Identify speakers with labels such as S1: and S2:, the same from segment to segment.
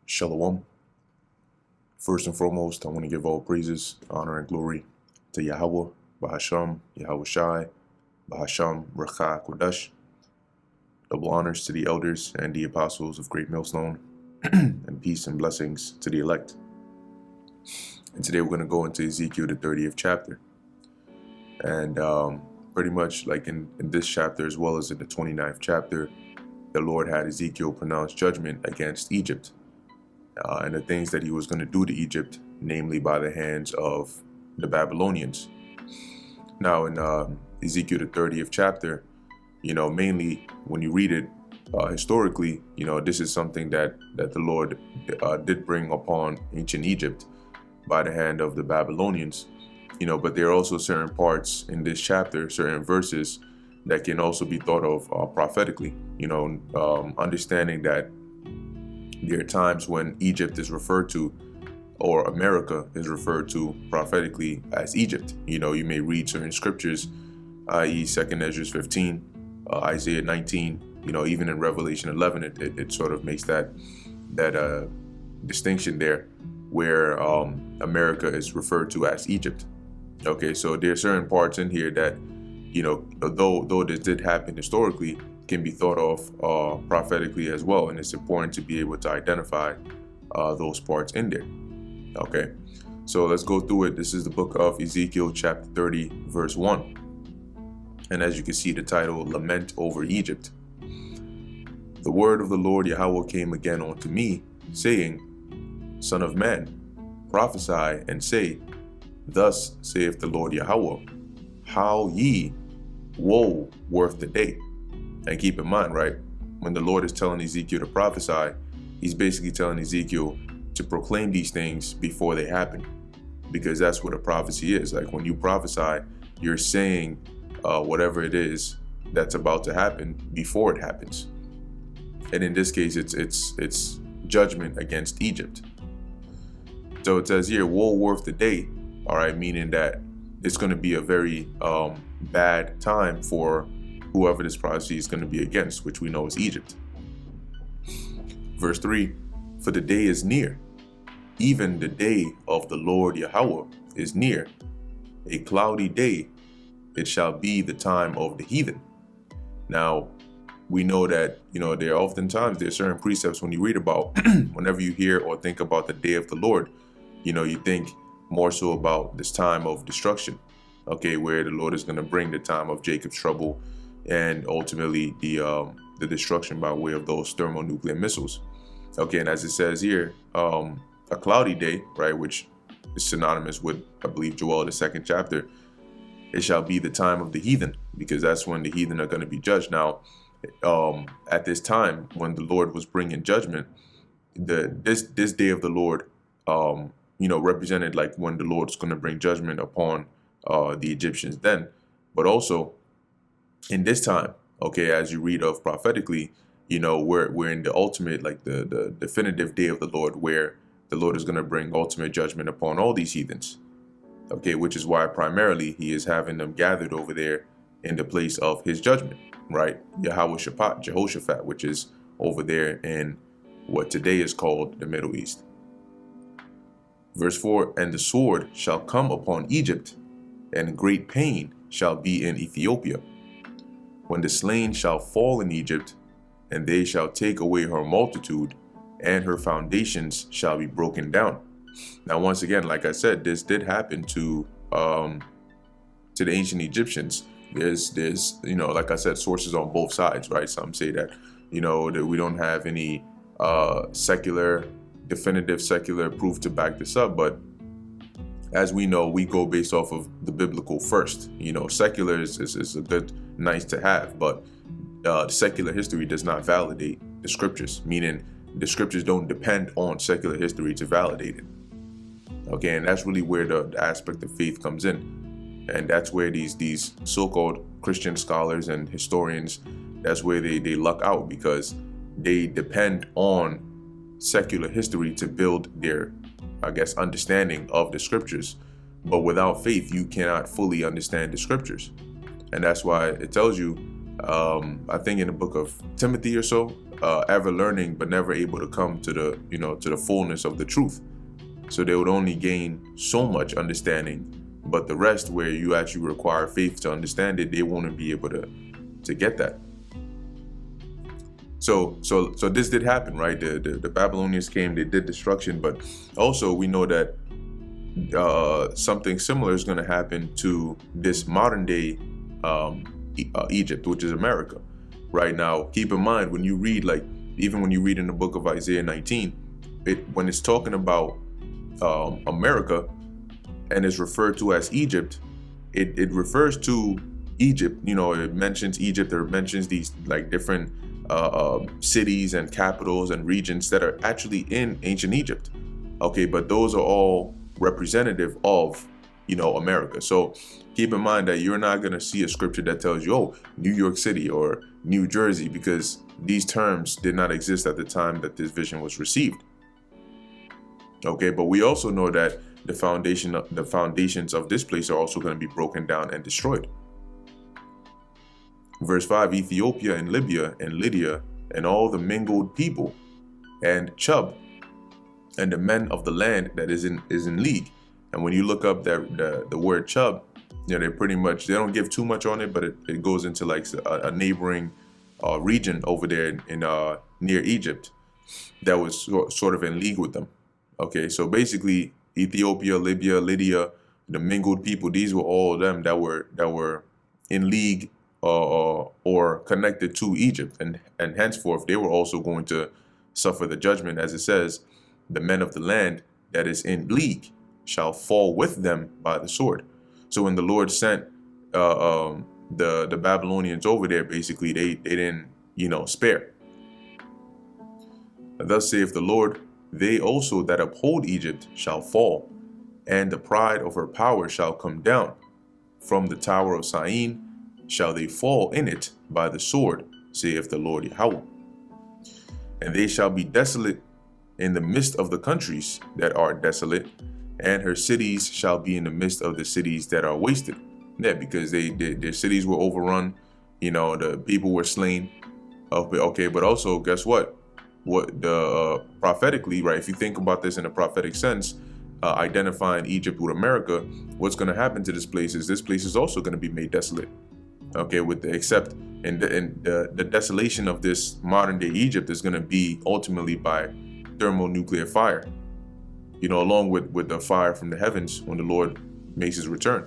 S1: Shalom. First and foremost, I want to give all praises, honor, and glory to Yahweh, Bahasham, Yahweh Shai, Bahasham, Recha, Kodesh. Double honors to the elders and the apostles of Great Millstone, and peace and blessings to the elect. And today we're going to go into Ezekiel, the 30th chapter. And pretty much like in this chapter, as well as in the 29th chapter, the Lord had Ezekiel pronounce judgment against Egypt. And the things that he was going to do to Egypt, namely by the hands of the Babylonians. Now in Ezekiel, the 30th chapter, mainly when you read it historically, this is something that the Lord did bring upon ancient Egypt by the hand of the Babylonians. But there are also certain parts in this chapter, certain verses that can also be thought of prophetically, understanding that there are times when Egypt is referred to, or America is referred to prophetically as Egypt. You may read certain scriptures, i.e. 2nd Ezra 15, Isaiah 19, even in Revelation 11, it sort of makes that distinction there where America is referred to as Egypt. Okay, so there are certain parts in here that, though this did happen historically, can be thought of prophetically as well, and it's important to be able to identify those parts in there. Okay, so let's go through it. This is the book of Ezekiel chapter 30 verse 1, and as you can see, the title, Lament over Egypt. The word of the Lord Yahweh came again unto me, saying, Son of man, prophesy and say, Thus saith the Lord Yahweh, how ye woe worth the day. And keep in mind, right, when the Lord is telling Ezekiel to prophesy, he's basically telling Ezekiel to proclaim these things before they happen, because that's what a prophecy is. Like when you prophesy, you're saying whatever it is that's about to happen before it happens. And in this case, it's judgment against Egypt. So it says here, woe worth the day, all right, meaning that it's going to be a very bad time for whoever this prophecy is going to be against, which we know is Egypt. Verse 3, for the day is near, even the day of the Lord Yahweh is near. A cloudy day, it shall be the time of the heathen. Now, we know that, there are oftentimes, there are certain precepts when you read about, whenever you hear or think about the day of the Lord, you think more so about this time of destruction, okay, where the Lord is going to bring the time of Jacob's trouble and ultimately the destruction by way of those thermonuclear missiles. Okay, and as it says here, a cloudy day, right, which is synonymous with, I believe, Joel, the 2nd chapter, it shall be the time of the heathen, because that's when the heathen are going to be judged. Now, at this time, when the Lord was bringing judgment, this day of the Lord, represented like when the Lord's going to bring judgment upon the Egyptians then, but also in this time, okay, as you read of prophetically, we're in the ultimate, like the definitive day of the Lord, where the Lord is going to bring ultimate judgment upon all these heathens. Okay, which is why primarily he is having them gathered over there in the place of his judgment, right? Jehoshaphat, which is over there in what today is called the Middle East. Verse 4, and the sword shall come upon Egypt, and great pain shall be in Ethiopia, when the slain shall fall in Egypt, and they shall take away her multitude, and her foundations shall be broken down. Now, once again, like I said, this did happen to the ancient Egyptians. There's like I said, sources on both sides, right? Some say that that we don't have any definitive secular proof to back this up, but as we know, we go based off of the biblical first. Secular is a good, nice to have, but secular history does not validate the scriptures, meaning the scriptures don't depend on secular history to validate it. Okay, and that's really where the aspect of faith comes in, and that's where these so-called Christian scholars and historians, that's where they luck out, because they depend on secular history to build their, understanding of the scriptures. But without faith, you cannot fully understand the scriptures. And that's why it tells you, I think in the book of Timothy or so, ever learning, but never able to come to the, to the fullness of the truth. So they would only gain so much understanding, but the rest, where you actually require faith to understand it, they won't be able to get that. So this did happen, right? The Babylonians came, they did destruction, but also we know that something similar is going to happen to this modern day Egypt, which is America. Right now, keep in mind, when you read, like, even when you read in the book of Isaiah 19, when it's talking about America and is referred to as Egypt, it refers to Egypt. It mentions Egypt, or it mentions these like different cities and capitals and regions that are actually in ancient Egypt. Okay, but those are all representative of America. So keep in mind that you're not going to see a scripture that tells you, oh, New York City or New Jersey, because these terms did not exist at the time that this vision was received. Okay, but we also know that the foundations of this place are also going to be broken down and destroyed. Verse 5, Ethiopia and Libya and Lydia and all the mingled people, and Chub and the men of the land that is in league. And when you look up that the word Chub, they they don't give too much on it, but it goes into like a neighboring region over there in near Egypt that was sort of in league with them. Okay, so basically Ethiopia, Libya, Lydia, the mingled people, these were all of them that were in league or connected to Egypt, and henceforth they were also going to suffer the judgment, as it says, the men of the land that is in league shall fall with them by the sword. So when the Lord sent the Babylonians over there, basically they didn't spare. Thus saith the Lord, they also that uphold Egypt shall fall, and the pride of her power shall come down. From the tower of Syene shall they fall in it by the sword, saith the Lord Yahweh. And they shall be desolate in the midst of the countries that are desolate, and her cities shall be in the midst of the cities that are wasted. Yeah, because their cities were overrun, the people were slain. Okay, but also guess what? What the prophetically, right? If you think about this in a prophetic sense, identifying Egypt with America, what's going to happen to this place is also going to be made desolate. Okay, except the desolation of this modern day Egypt is going to be ultimately by thermonuclear fire, along with the fire from the heavens when the Lord makes his return.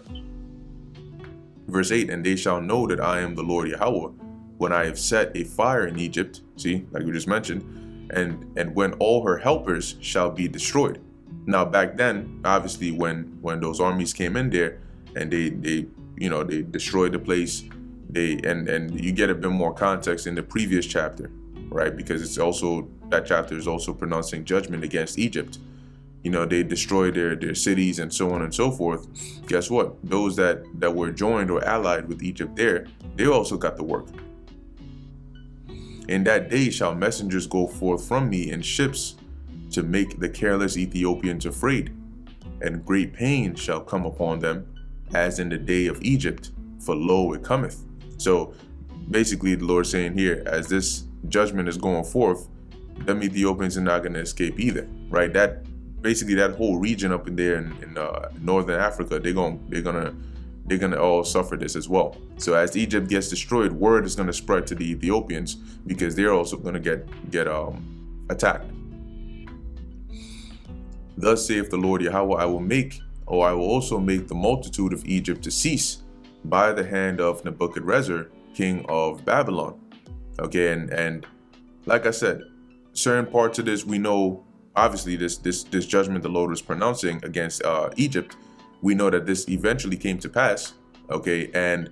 S1: Verse 8, and they shall know that I am the Lord Yahweh when I have set a fire in Egypt, see, like we just mentioned, and when all her helpers shall be destroyed. Now back then, obviously, when those armies came in there and they destroyed the place, and you get a bit more context in the previous chapter, right? Because that chapter is also pronouncing judgment against Egypt. They destroyed their cities and so on and so forth. Guess what? Those that were joined or allied with Egypt they also got the work. In that day shall messengers go forth from me in ships to make the careless Ethiopians afraid, and great pain shall come upon them as in the day of Egypt, for lo, it cometh. So basically the Lord's saying here, as this judgment is going forth, them Ethiopians are not going to escape either, right? That whole region up in there in northern Africa, they're gonna all suffer this as well. So as Egypt gets destroyed, word is gonna spread to the Ethiopians, because they're also gonna get attacked. Thus saith the Lord Yahweh, I will also make the multitude of Egypt to cease by the hand of Nebuchadrezzar, king of Babylon. Okay, and like I said, certain parts of this we know. Obviously, this judgment the Lord was pronouncing against Egypt, we know that this eventually came to pass. Okay, and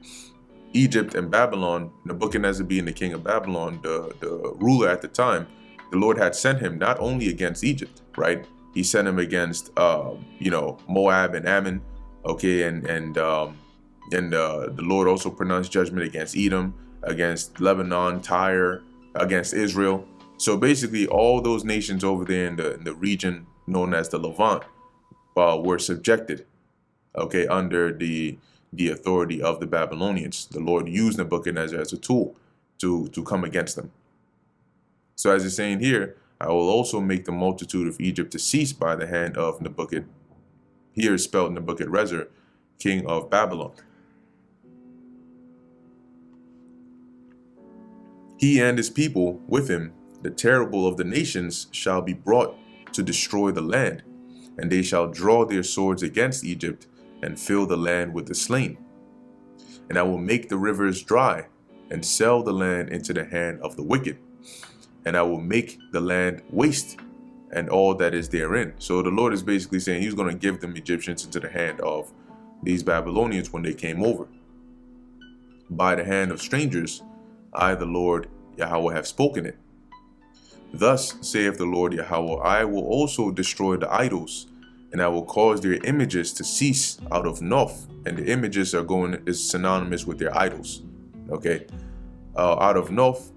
S1: Egypt and Babylon, Nebuchadnezzar being the king of Babylon, the ruler at the time, the Lord had sent him not only against Egypt, right? He sent him against Moab and Ammon. Okay, and the Lord also pronounced judgment against Edom, against Lebanon, Tyre, against Israel. So basically, all those nations over there in the region known as the Levant were subjected, okay, under the authority of the Babylonians. The Lord used Nebuchadnezzar as a tool to come against them. So as it's saying here, I will also make the multitude of Egypt to cease by the hand of Nebuchadnezzar. Here is spelled Nebuchadnezzar, king of Babylon. He and his people with him, the terrible of the nations, shall be brought to destroy the land, and they shall draw their swords against Egypt and fill the land with the slain. And I will make the rivers dry and sell the land into the hand of the wicked. And I will make the land waste and all that is therein. So the Lord is basically saying he's going to give them Egyptians into the hand of these Babylonians when they came over. By the hand of strangers, I, the Lord Yahweh, have spoken it. Thus saith the Lord Yahweh, I will also destroy the idols, and I will cause their images to cease out of Noph. And the images is synonymous with their idols. Okay, out of Noph,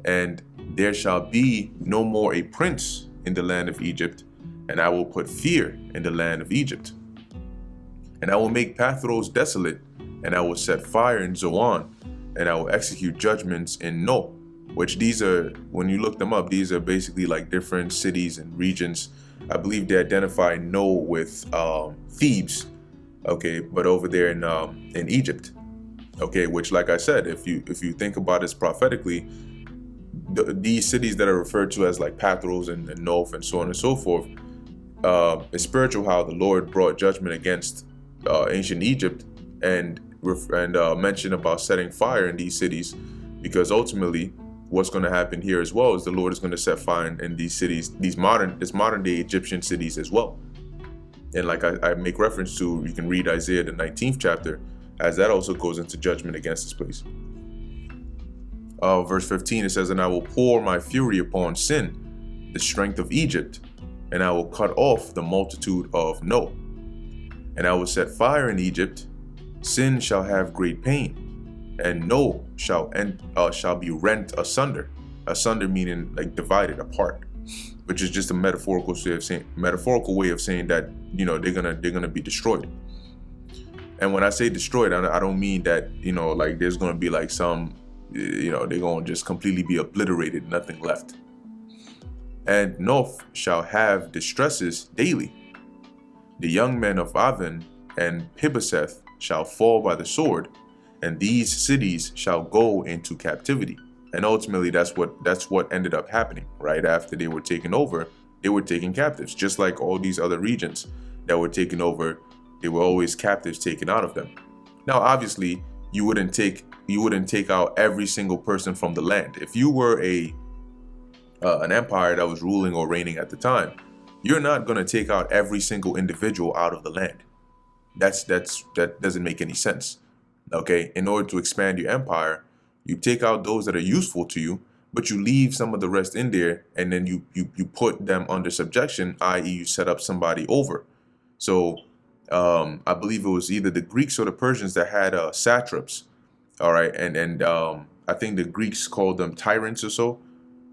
S1: and there shall be no more a prince in the land of Egypt, and I will put fear in the land of Egypt. And I will make Pathros desolate, and I will set fire in Zoan, and I will execute judgments in No, which these are, when you look them up, these are basically like different cities and regions. I believe they identify No with Thebes, okay, but over there in Egypt, okay, which, like I said, if you think about this prophetically, these cities that are referred to as like Pathros and Noph and so on and so forth, it's spiritual how the Lord brought judgment against ancient Egypt and mentioned about setting fire in these cities, because ultimately what's going to happen here as well is the Lord is going to set fire in these cities, this modern day Egyptian cities as well. And like I make reference to, you can read Isaiah the 19th chapter, as that also goes into judgment against this place. Verse 15, it says, and I will pour my fury upon Sin, the strength of Egypt, and I will cut off the multitude of No. And I will set fire in Egypt. Sin shall have great pain, and No shall be rent asunder. Asunder meaning like divided apart, which is just a metaphorical way of saying that, you know, they're gonna be destroyed. And when I say destroyed, I don't mean that, you know, like there's gonna be like some, you know, they're gonna just completely be obliterated, nothing left. And Noph shall have distresses daily. The young men of Aven and Pibeseth shall fall by the sword, and these cities shall go into captivity. And ultimately, that's what ended up happening. Right after they were taken over, they were taken captives, just like all these other regions that were taken over. They were always captives taken out of them. Now, obviously, you wouldn't take out every single person from the land. If you were an empire that was ruling or reigning at the time, you're not going to take out every single individual out of the land. That doesn't make any sense. Okay, in order to expand your empire, you take out those that are useful to you, but you leave some of the rest in there, and then you put them under subjection, i.e. you set up somebody over. So I believe it was either the Greeks or the Persians that had satraps. All right, and I think the Greeks called them tyrants or so.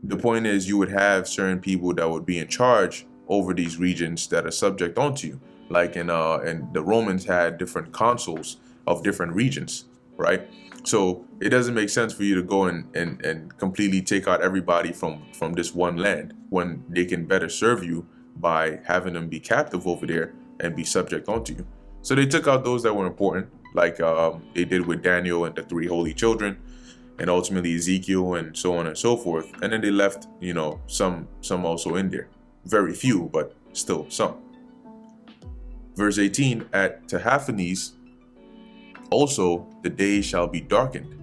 S1: The point is, you would have certain people that would be in charge over these regions that are subject onto you. Like and the Romans had different consuls of different regions, right? So it doesn't make sense for you to go and completely take out everybody from this one land when they can better serve you by having them be captive over there and be subject onto you. So they took out those that were important, like they did with Daniel and the 3 holy children, and ultimately Ezekiel and so on and so forth. And then they left, you know, some also in there. Very few, but still some. Verse 18, at Tahaphanes also the day shall be darkened,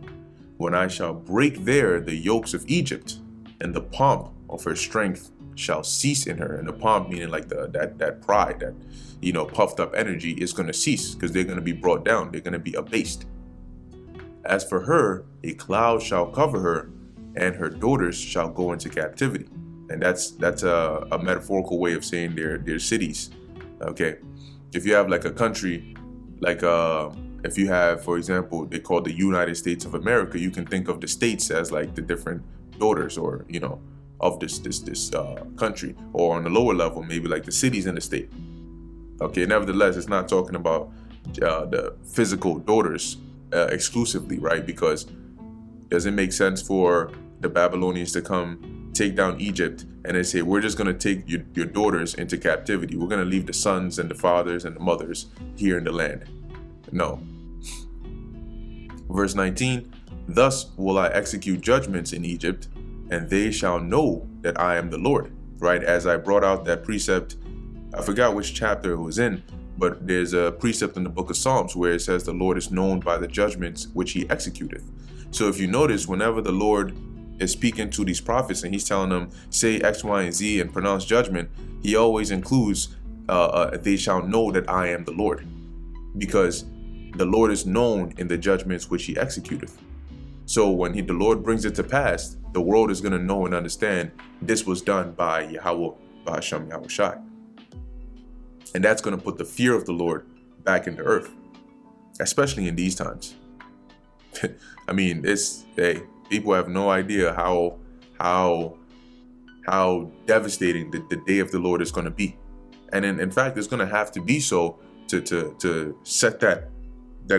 S1: when I shall break there the yokes of Egypt, and the pomp of her strength shall cease in her. And the pomp meaning like that pride, that, you know, puffed up energy is going to cease, because they're going to be brought down, they're going to be abased. As for her, a cloud shall cover her, and her daughters shall go into captivity. And that's a metaphorical way of saying their cities. Okay, if you have like a country, like if you have, for example, they call the United States of America, you can think of the states as like the different daughters, or, you know, of this country. Or on the lower level, maybe like the cities in the state. Okay, nevertheless, it's not talking about the physical daughters exclusively, right? Because does it make sense for the Babylonians to come take down Egypt and they say, we're just going to take your daughters into captivity. We're going to leave the sons and the fathers and the mothers here in the land. No. Verse 19, thus will I execute judgments in Egypt, and they shall know that I am the Lord. Right? As I brought out that precept, I forgot which chapter it was in, but there's a precept in the book of Psalms where it says the Lord is known by the judgments which he executeth. So if you notice, whenever the Lord is speaking to these prophets and he's telling them, say X, Y, and Z and pronounce judgment, he always includes, they shall know that I am the Lord. Because the Lord is known in the judgments which he executeth. So when the Lord brings it to pass, the world is going to know and understand this was done by Yahweh, by Hashem Yahweh Shai. And that's going to put the fear of the Lord back into earth, especially in these times. I mean, people have no idea how devastating the day of the Lord is going to be. And in fact, it's going to have to be so to set that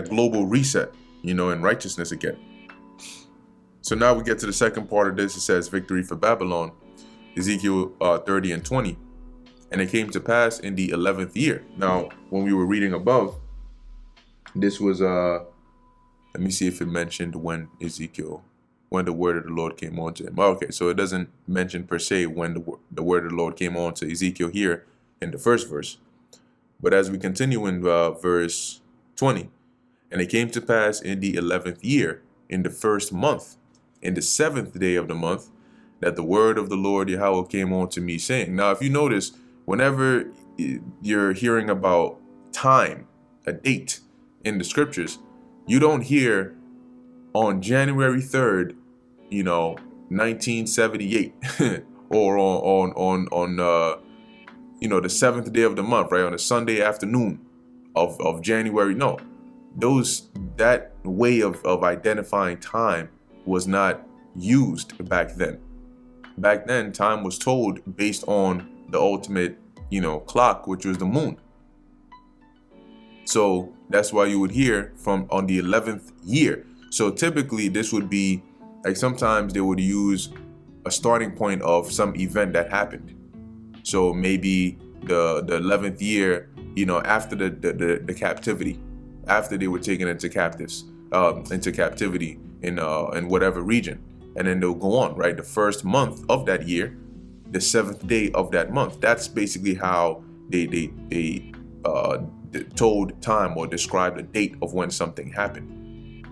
S1: global reset, in righteousness again. So now we get to the second part of this. It says victory for Babylon, Ezekiel 30 and 20. And it came to pass in the 11th year. Now, when we were reading above, this was, let me see if it mentioned when the word of the Lord came on to him. Okay, so it doesn't mention per se when the word of the Lord came on to Ezekiel here in the first verse. But as we continue in verse 20, and it came to pass in the 11th year, in the first month, in the 7th day of the month, that the word of the Lord Yahweh came on to me, saying. Now, if you notice, whenever you're hearing about time, a date in the scriptures, you don't hear on January 3rd, 1978, or on the 7th day of the month, right, on a Sunday afternoon of January. No, that way of identifying time was not used back then. Back then, time was told based on the ultimate, clock, which was the moon. So that's why you would hear from on the 11th year. So typically this would be like, sometimes they would use a starting point of some event that happened. So maybe the 11th year, after the captivity, after they were taken into captivity in whatever region. And then they'll go on, right? The first month of that year, the 7th day of that month. That's basically how they told time or described the date of when something happened.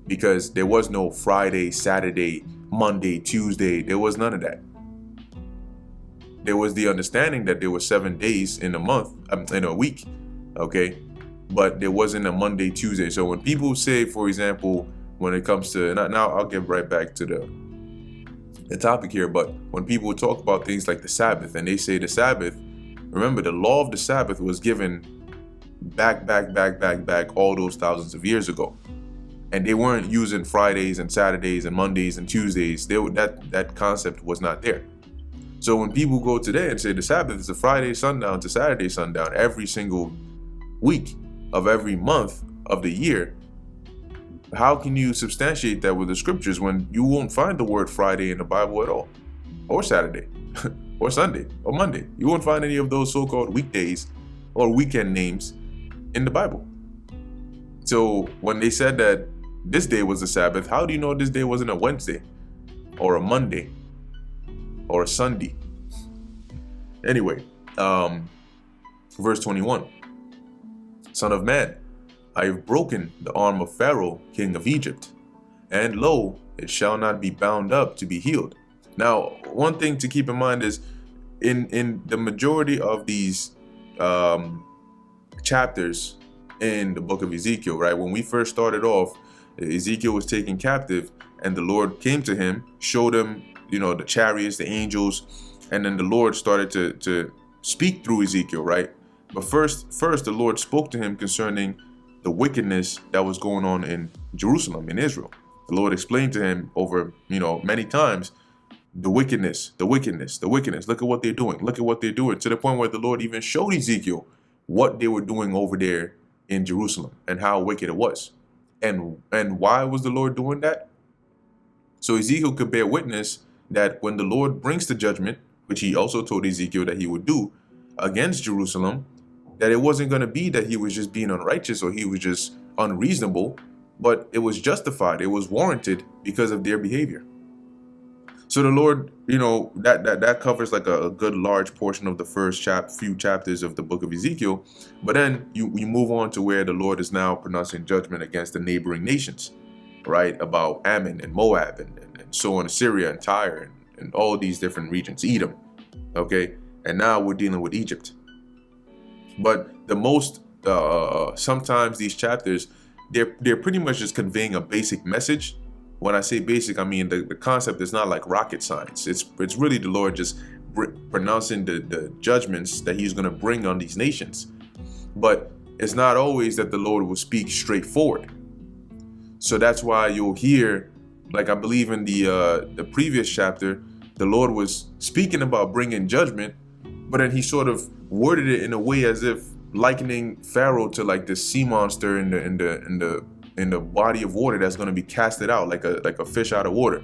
S1: Because there was no Friday, Saturday, Monday, Tuesday. There was none of that. There was the understanding that there were 7 days in a month, in a week, okay? But there wasn't a Monday, Tuesday. So when people say, for example, when it comes to, now I'll get right back to the topic here, but when people talk about things like the Sabbath, and they say the Sabbath, remember the law of the Sabbath was given back all those thousands of years ago. And they weren't using Fridays and Saturdays and Mondays and Tuesdays. That concept was not there. So when people go today and say the Sabbath is a Friday sundown to Saturday sundown every single week of every month of the year, how can you substantiate that with the scriptures when you won't find the word Friday in the Bible at all? Or Saturday, or Sunday, or Monday. You won't find any of those so-called weekdays or weekend names in the Bible. So when they said that this day was a Sabbath, how do you know this day wasn't a Wednesday or a Monday or a Sunday? Anyway, verse 21. Son of man, I have broken the arm of Pharaoh, king of Egypt, and lo, it shall not be bound up to be healed. Now, one thing to keep in mind is in the majority of these chapters in the book of Ezekiel, right? When we first started off, Ezekiel was taken captive, and the Lord came to him, showed him, the chariots, the angels, and then the Lord started to speak through Ezekiel, right? But first the Lord spoke to him concerning the wickedness that was going on in Jerusalem, in Israel. The Lord explained to him over, many times, the wickedness. Look at what they're doing. Look at what they're doing. To the point where the Lord even showed Ezekiel what they were doing over there in Jerusalem and how wicked it was. And why was the Lord doing that? So Ezekiel could bear witness that when the Lord brings the judgment, which he also told Ezekiel that he would do against Jerusalem, that it wasn't going to be that he was just being unrighteous or he was just unreasonable, but it was justified. It was warranted because of their behavior. So the Lord, that covers like a good large portion of the first few chapters of the book of Ezekiel. But then you move on to where the Lord is now pronouncing judgment against the neighboring nations, right? About Ammon and Moab and so on, Syria and Tyre and all these different regions, Edom. Okay. And now we're dealing with Egypt. But the most, sometimes these chapters, they're pretty much just conveying a basic message. When I say basic, I mean the concept is not like rocket science. It's really the Lord just pronouncing the judgments that he's going to bring on these nations. But it's not always that the Lord will speak straightforward. So that's why you'll hear, like I believe in the previous chapter, the Lord was speaking about bringing judgment, but then he sort of worded it in a way as if likening Pharaoh to like this sea monster in the body of water that's going to be casted out like a fish out of water.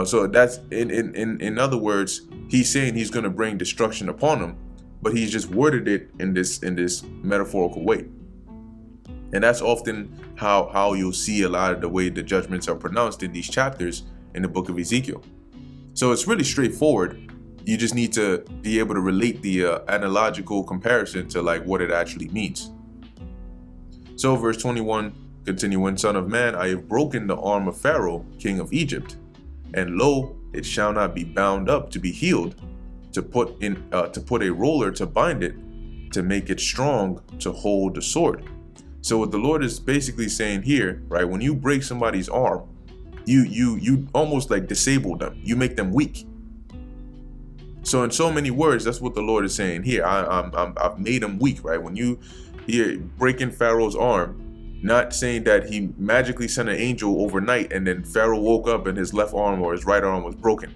S1: So that's in other words, he's saying he's going to bring destruction upon them, but he's just worded it in this metaphorical way. And that's often how you'll see a lot of the way the judgments are pronounced in these chapters in the book of Ezekiel. So it's really straightforward. You just need to be able to relate the analogical comparison to like what it actually means. So verse 21, continuing, Son of man, I have broken the arm of Pharaoh, king of Egypt, and lo, it shall not be bound up to be healed, to put a roller to bind it, to make it strong to hold the sword. So what the Lord is basically saying here, right? When you break somebody's arm, you almost like disable them. You make them weak. So in so many words, that's what the Lord is saying here. I've made him weak, right? When you hear breaking Pharaoh's arm, not saying that he magically sent an angel overnight and then Pharaoh woke up and his left arm or his right arm was broken.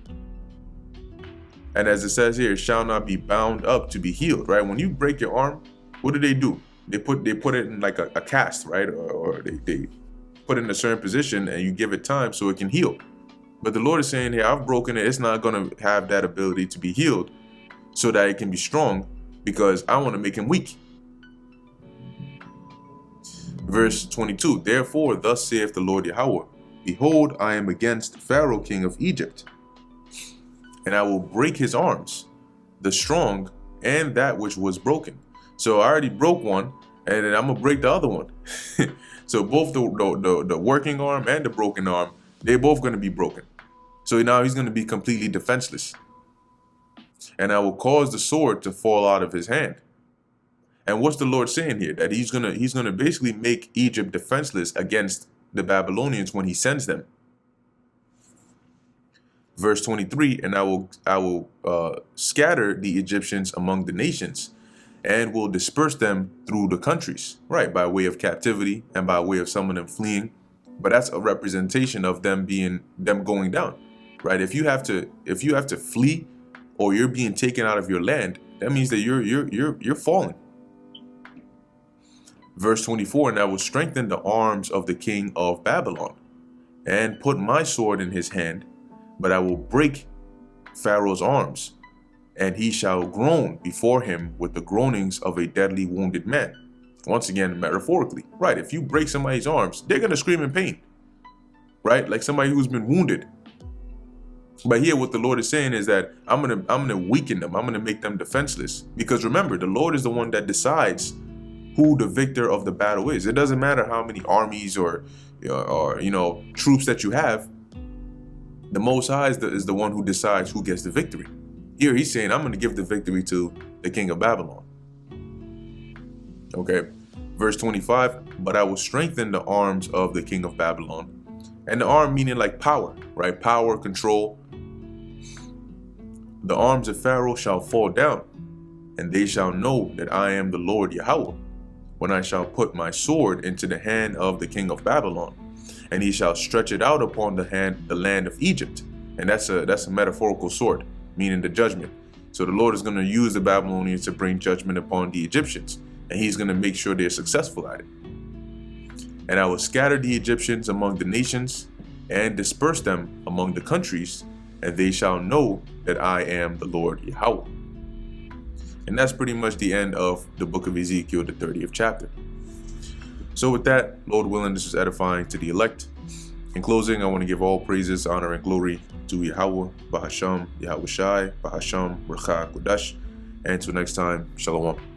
S1: And as it says here, it shall not be bound up to be healed, right? When you break your arm, what do? They put it in like a cast, right? Or they put it in a certain position and you give it time so it can heal. But the Lord is saying here, I've broken it. It's not going to have that ability to be healed so that it can be strong because I want to make him weak. Verse 22, therefore, thus saith the Lord Yahweh, behold, I am against Pharaoh, king of Egypt, and I will break his arms, the strong and that which was broken. So I already broke one, and then I'm going to break the other one. So both the working arm and the broken arm, they're both going to be broken. So now he's going to be completely defenseless. And I will cause the sword to fall out of his hand. And what's the Lord saying here? That he's gonna basically make Egypt defenseless against the Babylonians when he sends them. Verse 23, and I will scatter the Egyptians among the nations and will disperse them through the countries, right? By way of captivity and by way of some of them fleeing. But that's a representation of them going down, right? If you have to flee or you're being taken out of your land, that means that you're falling. Verse 24, and I will strengthen the arms of the king of Babylon and put my sword in his hand, but I will break Pharaoh's arms, and he shall groan before him with the groanings of a deadly wounded man. Once again, metaphorically, right? If you break somebody's arms, they're going to scream in pain, right? Like somebody who's been wounded. But here what the Lord is saying is that I'm going to weaken them. I'm going to make them defenseless. Because remember, the Lord is the one that decides who the victor of the battle is. It doesn't matter how many armies or troops that you have. The Most High is the one who decides who gets the victory. Here he's saying, I'm going to give the victory to the king of Babylon. Okay, verse 25, but I will strengthen the arms of the king of Babylon. And the arm meaning like power, right? Power, control. The arms of Pharaoh shall fall down, and they shall know that I am the Lord Yahweh, when I shall put my sword into the hand of the king of Babylon, and he shall stretch it out upon the land of Egypt. And that's a metaphorical sword, meaning the judgment. So the Lord is going to use the Babylonians to bring judgment upon the Egyptians, and he's going to make sure they're successful at it. And I will scatter the Egyptians among the nations, and disperse them among the countries, and they shall know that I am the Lord Yahweh. And that's pretty much the end of the book of Ezekiel, the 30th chapter. So with that, Lord willing, this is edifying to the elect. In closing, I want to give all praises, honor, and glory to Yahweh, Bahasham, Yahweh Shai, Bahasham, Rakha, Kodash. And until next time, Shalom.